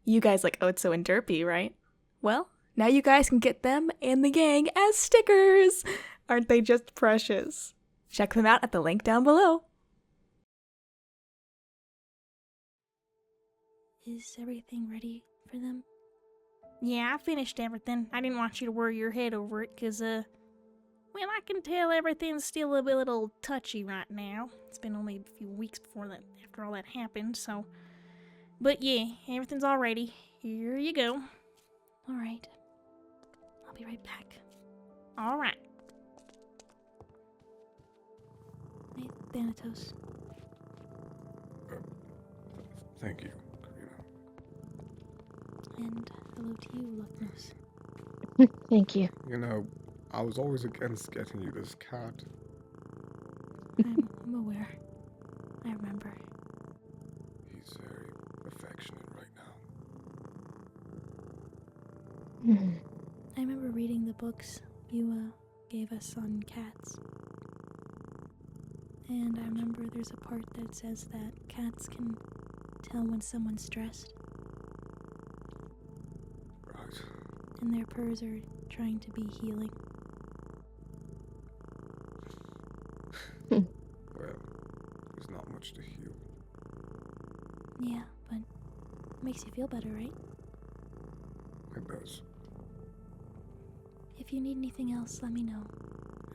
You guys like Otso and Derpy, right? Well, now you guys can get them and the gang as stickers! Aren't they just precious? Check them out at the link down below. Is everything ready for them? Yeah, I finished everything. I didn't want you to worry your head over it, because, well, I can tell everything's still a little touchy right now. It's been only a few weeks after all that happened, so... But yeah, everything's all ready. Here you go. Alright. I'll be right back. Alright. Hey, Thanatos. Thank you, Korina. And hello to you, Lucknose. Thank you. You know, I was always against getting you this cat. I'm aware. I remember. He's very affectionate right now. I remember reading the books you gave us on cats. And I remember there's a part that says that cats can tell when someone's stressed, Right. and their purrs are trying to be healing. Well, there's not much to heal. Yeah, but it makes you feel better, right? It does. If you need anything else, let me know.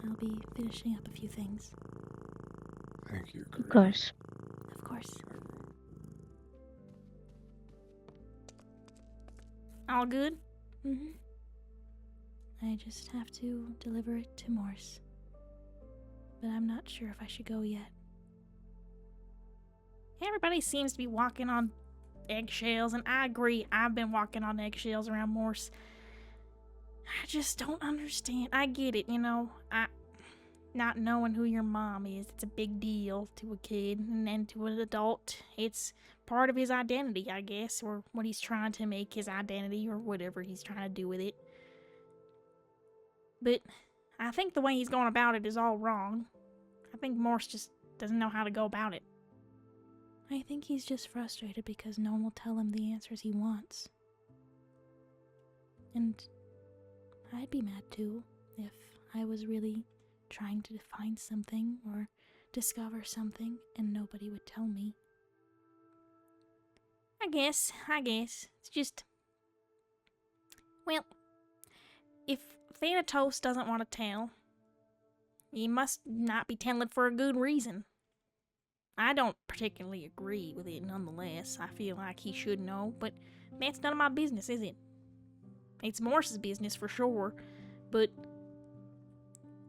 I'll be finishing up a few things. Thank you, Korina. Of course. Of course. I will. All good? I just have to deliver it to Morse. But I'm not sure if I should go yet. Everybody seems to be walking on eggshells, and I agree. I've been walking on eggshells around Morse. I just don't understand. I get it, you know. Not knowing who your mom is, it's a big deal to a kid, and then to an adult, it's part of his identity, I guess, or what he's trying to make his identity, or whatever he's trying to do with it. But I think the way he's going about it is all wrong. I think Morse just doesn't know how to go about it. I think he's just frustrated because no one will tell him the answers he wants. And I'd be mad too if I was really trying to find something or discover something and nobody would tell me. I guess. It's just... Well, if Thanatos doesn't want to tell, he must not be telling for a good reason. I don't particularly agree with it nonetheless. I feel like he should know, but that's none of my business, is it? It's Morse's business for sure, but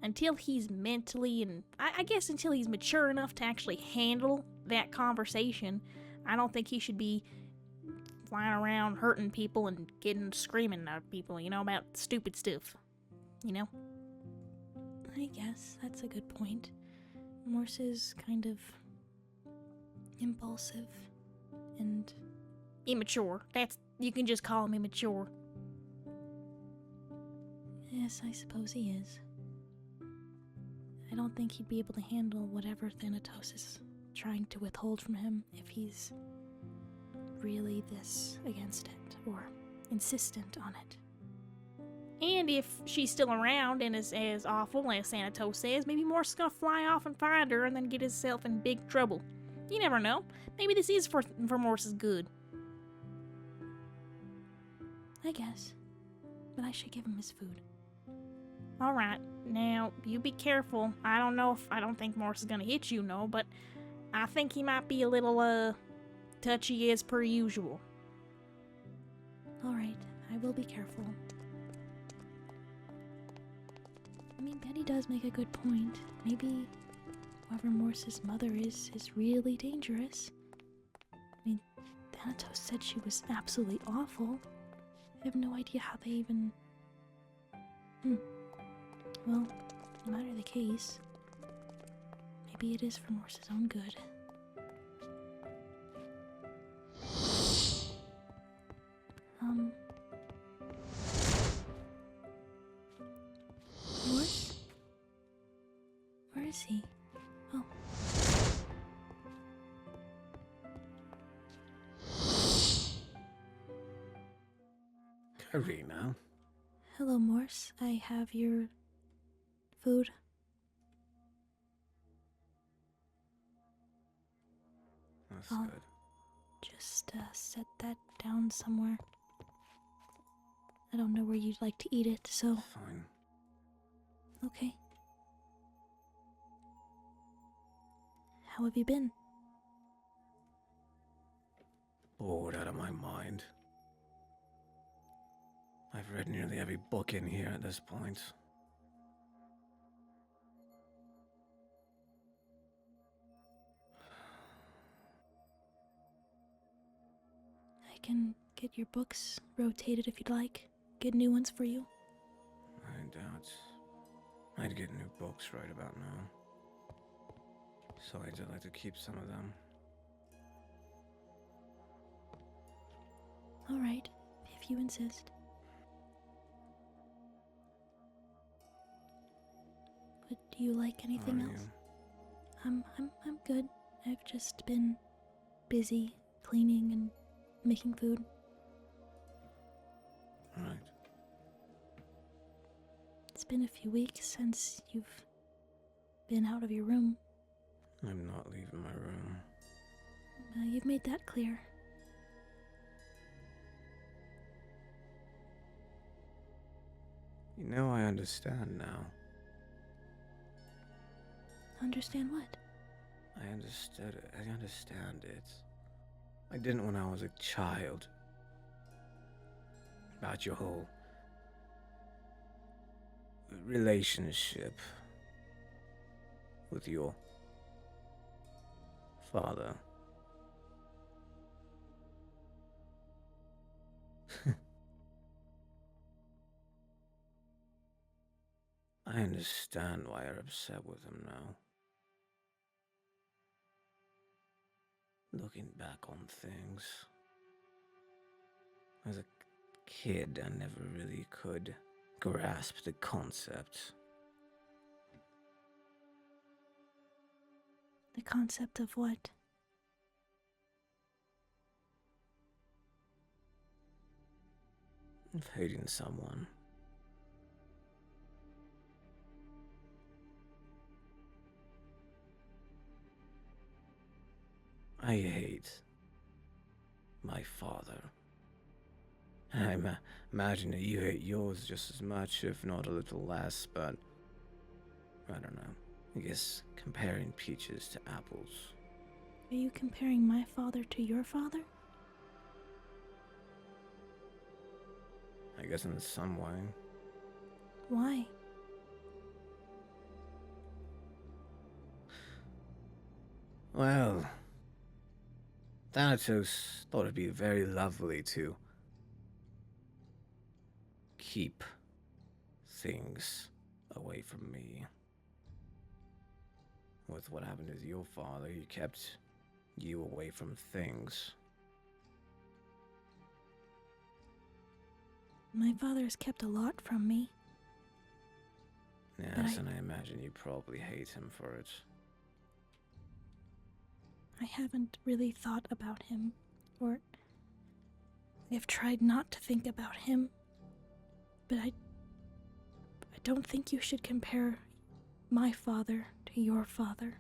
until he's mentally and I guess until he's mature enough to actually handle that conversation, I don't think he should be flying around hurting people and getting screaming at people, you know, about stupid stuff, you know? I guess that's a good point. Morse is kind of impulsive and Immature. You can just call him immature. yes, I suppose he is. I don't think he'd be able to handle whatever Thanatos is trying to withhold from him if he's really this against it or insistent on it. And if she's still around and is as awful as Thanatos says, maybe Morse is gonna fly off and find her and then get himself in big trouble. You never know. Maybe this is for Morse's good. I guess. But I should give him his food. Alright, now, you be careful. I don't think Morse is gonna hit you, no, but I think he might be a little, touchy as per usual. Alright, I will be careful. I mean, Betty does make a good point. Maybe whoever Morse's mother is really dangerous. I mean, Thanatos said she was absolutely awful. I have no idea how they even... Well, no matter the case, maybe it is for Morse's own good. Morse? Where is he? Oh. Korina. Hello, Morse. I have your food. That's I'll good. just set that down somewhere. I don't know where you'd like to eat it, so Fine. okay. How have you been? Bored out of my mind. I've read nearly every book in here at this point. I can get your books rotated if you'd like. Get new ones for you. I doubt I'd get new books right about now. So I'd like to keep some of them. All right, if you insist. But do you like anything How are else? you? I'm good. I've just been busy cleaning and making food. Right. It's been a few weeks since you've been out of your room. I'm not leaving my room. You've made that clear. You know, I understand now. Understand what? I understood it. I understand it. I didn't when I was a child. About your whole relationship with your father. I understand why you're upset with him now. Looking back on things, as a kid, I never really could grasp the concept. The concept of what? Of hating someone. I hate my father. And I imagine that you hate yours just as much, if not a little less, but I don't know. I guess comparing peaches to apples. Are you comparing my father to your father? I guess in some way. Why? Well, Thanatos thought it'd be very lovely to keep things away from me. With what happened to your father, he kept you away from things. My father has kept a lot from me. Yes, and I imagine you probably hate him for it. I haven't really thought about him, or I've tried not to think about him, but I don't think you should compare my father to your father.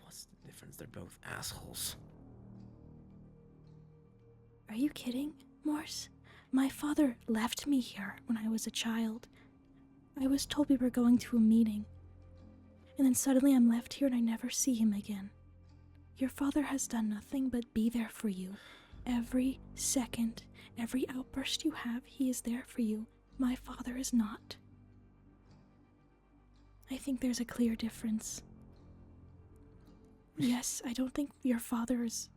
What's the difference? They're both assholes. Are you kidding, Morse? My father left me here when I was a child. I was told we were going to a meeting, and then suddenly I'm left here and I never see him again. Your father has done nothing but be there for you. Every second, every outburst you have, he is there for you. My father is not. I think there's a clear difference. Yes, I don't think your father is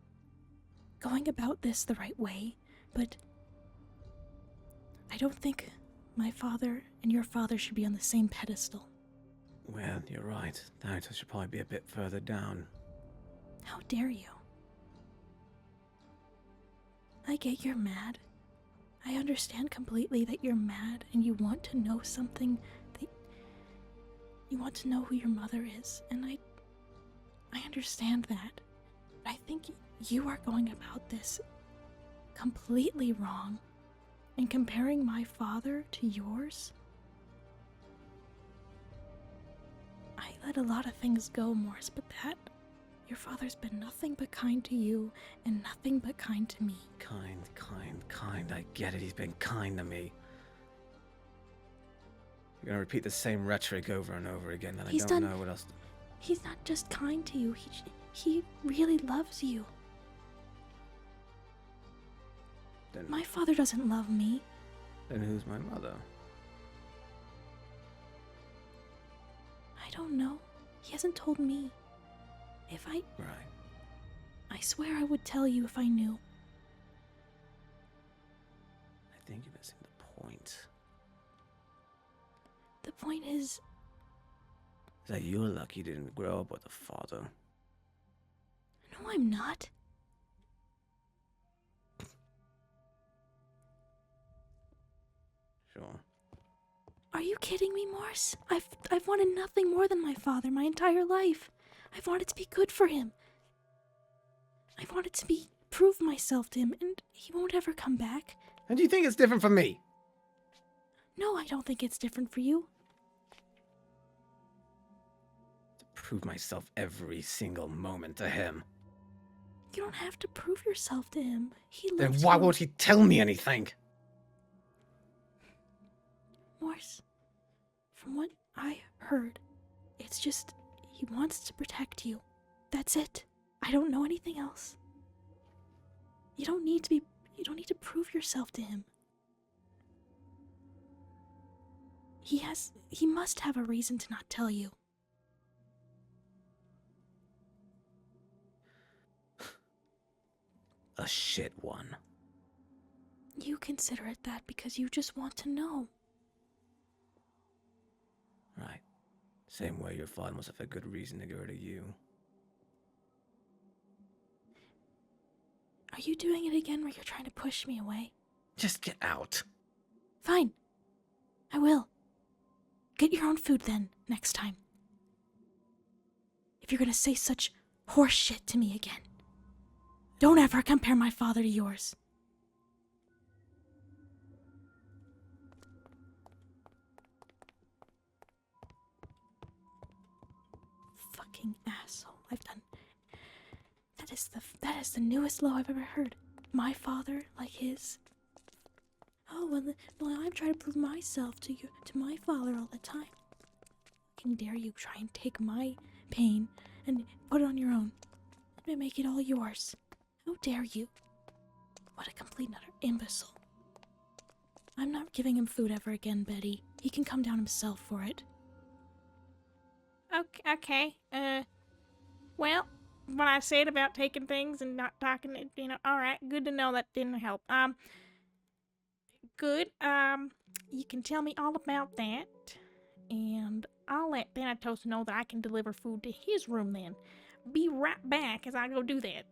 going about this the right way, but I don't think my father and your father should be on the same pedestal. Well, you're right. Thanatos should probably be a bit further down. How dare you? I get you're mad. I understand completely that you're mad and you want to know something, that you want to know who your mother is, and I understand that. But I think you are going about this completely wrong. And comparing my father to yours? I let a lot of things go, Morse, but that... Your father's been nothing but kind to you, and nothing but kind to me. Kind. I get it, he's been kind to me. You're gonna repeat the same rhetoric over and over again, and I don't know what else to... He's not just kind to you, he really loves you. Then, My father doesn't love me. then who's my mother? I don't know. He hasn't told me. Right. I swear I would tell you if I knew. I think you're missing the point. The point is, That you're lucky you didn't grow up with a father. no, I'm not. Sure. Are you kidding me, Morse? I've wanted nothing more than my father my entire life. I've wanted to be good for him. I've wanted to prove myself to him, and he won't ever come back. And do you think it's different from me? No, I don't think it's different for you. To prove myself every single moment to him. You don't have to prove yourself to him. He Then loves why you. won't he tell me anything? Morse, from what I heard, it's just he wants to protect you. That's it. I don't know anything else. You don't need to prove yourself to him. He must have a reason to not tell you. A shit one. You consider it that because you just want to know. Right. Same way your father must have a good reason to get rid of you. Are you doing it again where you're trying to push me away? Just get out. Fine. I will. Get your own food then, next time. If you're gonna say such horse shit to me again. Don't ever compare my father to yours. Fucking asshole. That is the newest low I've ever heard. My father, like his. Oh, well, I'm trying to prove myself to my father all the time. How dare you try and take my pain and put it on your own and make it all yours? How dare you? What a complete and utter imbecile. I'm not giving him food ever again, Betty. He can come down himself for it. Okay. Well, what I said about taking things and not talking, alright, good to know that didn't help. Good. You can tell me all about that, and I'll let Thanatos know that I can deliver food to his room then. Be right back as I go do that.